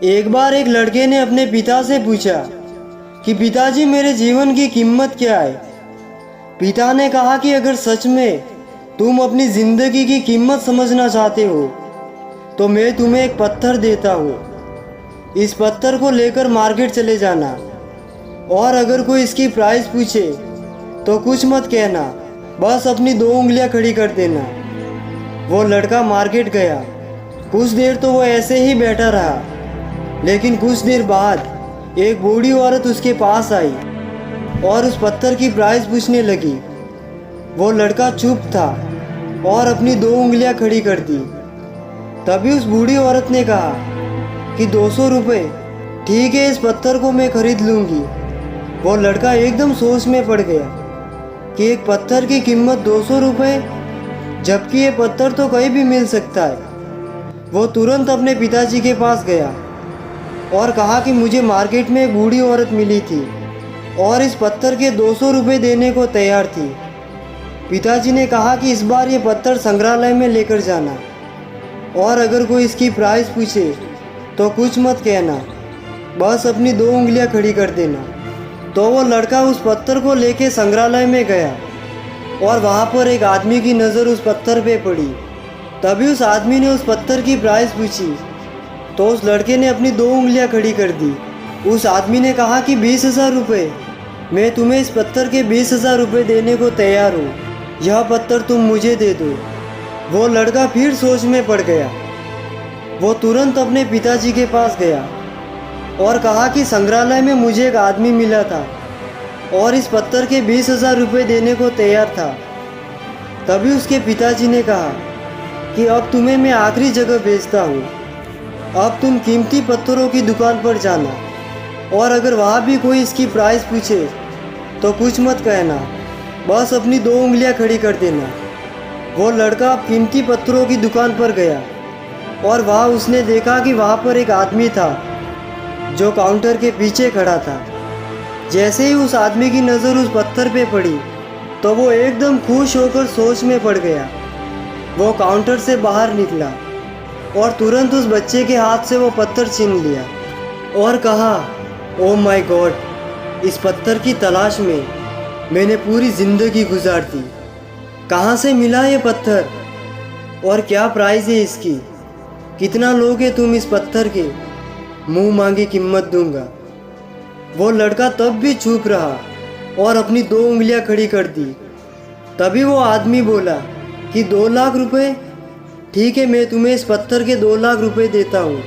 एक बार एक लड़के ने अपने पिता से पूछा कि पिताजी मेरे जीवन की कीमत क्या है। पिता ने कहा कि अगर सच में तुम अपनी ज़िंदगी की कीमत समझना चाहते हो तो मैं तुम्हें एक पत्थर देता हूँ। इस पत्थर को लेकर मार्केट चले जाना और अगर कोई इसकी प्राइस पूछे तो कुछ मत कहना, बस अपनी 2 उंगलियां खड़ी कर देना। वो लड़का मार्केट गया। कुछ देर तो वो ऐसे ही बैठा रहा, लेकिन कुछ देर बाद एक बूढ़ी औरत उसके पास आई और उस पत्थर की प्राइस पूछने लगी। वो लड़का चुप था और अपनी 2 उंगलियां खड़ी कर दी। तभी उस बूढ़ी औरत ने कहा कि 200 रुपये, ठीक है, इस पत्थर को मैं खरीद लूँगी। वो लड़का एकदम सोच में पड़ गया कि एक पत्थर की कीमत 200 रुपये, जबकि ये पत्थर तो कहीं भी मिल सकता है। वो तुरंत अपने पिताजी के पास गया और कहा कि मुझे मार्केट में एक बूढ़ी औरत मिली थी और इस पत्थर के 200 रुपये देने को तैयार थी। पिताजी ने कहा कि इस बार ये पत्थर संग्रहालय में लेकर जाना और अगर कोई इसकी प्राइस पूछे तो कुछ मत कहना, बस अपनी 2 उंगलियां खड़ी कर देना। तो वो लड़का उस पत्थर को लेके संग्रहालय में गया और वहाँ पर एक आदमी की नज़र उस पत्थर पे पड़ी। तभी उस आदमी ने उस पत्थर की प्राइस पूछी तो उस लड़के ने अपनी 2 उंगलियां खड़ी कर दी। उस आदमी ने कहा कि 20,000 रुपये, मैं तुम्हें इस पत्थर के 20,000 रुपये देने को तैयार हूँ, यह पत्थर तुम मुझे दे दो। वो लड़का फिर सोच में पड़ गया। वो तुरंत अपने पिताजी के पास गया और कहा कि संग्रहालय में मुझे एक आदमी मिला था और इस पत्थर के 20,000 रुपये देने को तैयार था। तभी उसके पिताजी ने कहा कि अब तुम्हें मैं आखिरी जगह भेजता हूँ। अब तुम कीमती पत्थरों की दुकान पर जाना और अगर वहाँ भी कोई इसकी प्राइस पूछे तो कुछ मत कहना, बस अपनी 2 उंगलियां खड़ी कर देना। वो लड़का अब कीमती पत्थरों की दुकान पर गया और वहाँ उसने देखा कि वहाँ पर एक आदमी था जो काउंटर के पीछे खड़ा था। जैसे ही उस आदमी की नज़र उस पत्थर पे पड़ी तो वो एकदम खुश होकर सोच में पड़ गया। वो काउंटर से बाहर निकला और तुरंत उस बच्चे के हाथ से वो पत्थर छीन लिया और कहा, ओह माय गॉड, इस पत्थर की तलाश में मैंने पूरी ज़िंदगी गुजार दी। कहाँ से मिला ये पत्थर और क्या प्राइस है इसकी? कितना लोगे तुम इस पत्थर के? मुंह मांगी कीमत दूंगा। वो लड़का तब भी चुप रहा और अपनी 2 उंगलियां खड़ी कर दी। तभी वो आदमी बोला कि 2 लाख रुपए, ठीक है, मैं तुम्हें इस पत्थर के 2 लाख रुपए देता हूँ,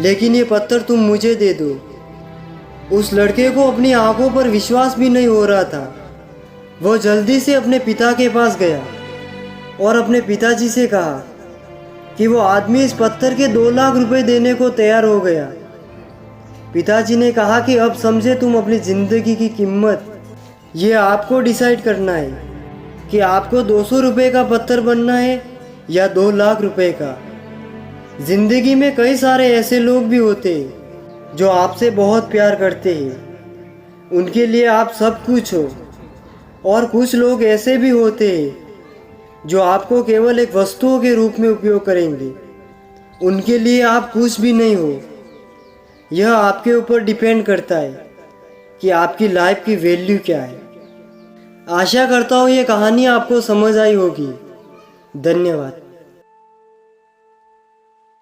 लेकिन ये पत्थर तुम मुझे दे दो। उस लड़के को अपनी आंखों पर विश्वास भी नहीं हो रहा था। वो जल्दी से अपने पिता के पास गया और अपने पिताजी से कहा कि वो आदमी इस पत्थर के 2 लाख रुपए देने को तैयार हो गया। पिताजी ने कहा कि अब समझे तुम अपनी ज़िंदगी की कीमत। ये आपको डिसाइड करना है कि आपको 200 रुपये का पत्थर बनना है या 2 लाख रुपए का। ज़िंदगी में कई सारे ऐसे लोग भी होते हैं जो आपसे बहुत प्यार करते हैं, उनके लिए आप सब कुछ हो, और कुछ लोग ऐसे भी होते हैं जो आपको केवल एक वस्तुओं के रूप में उपयोग करेंगे, उनके लिए आप कुछ भी नहीं हो। यह आपके ऊपर डिपेंड करता है कि आपकी लाइफ की वैल्यू क्या है। आशा करता हूँ ये कहानी आपको समझ आई होगी। धन्यवाद।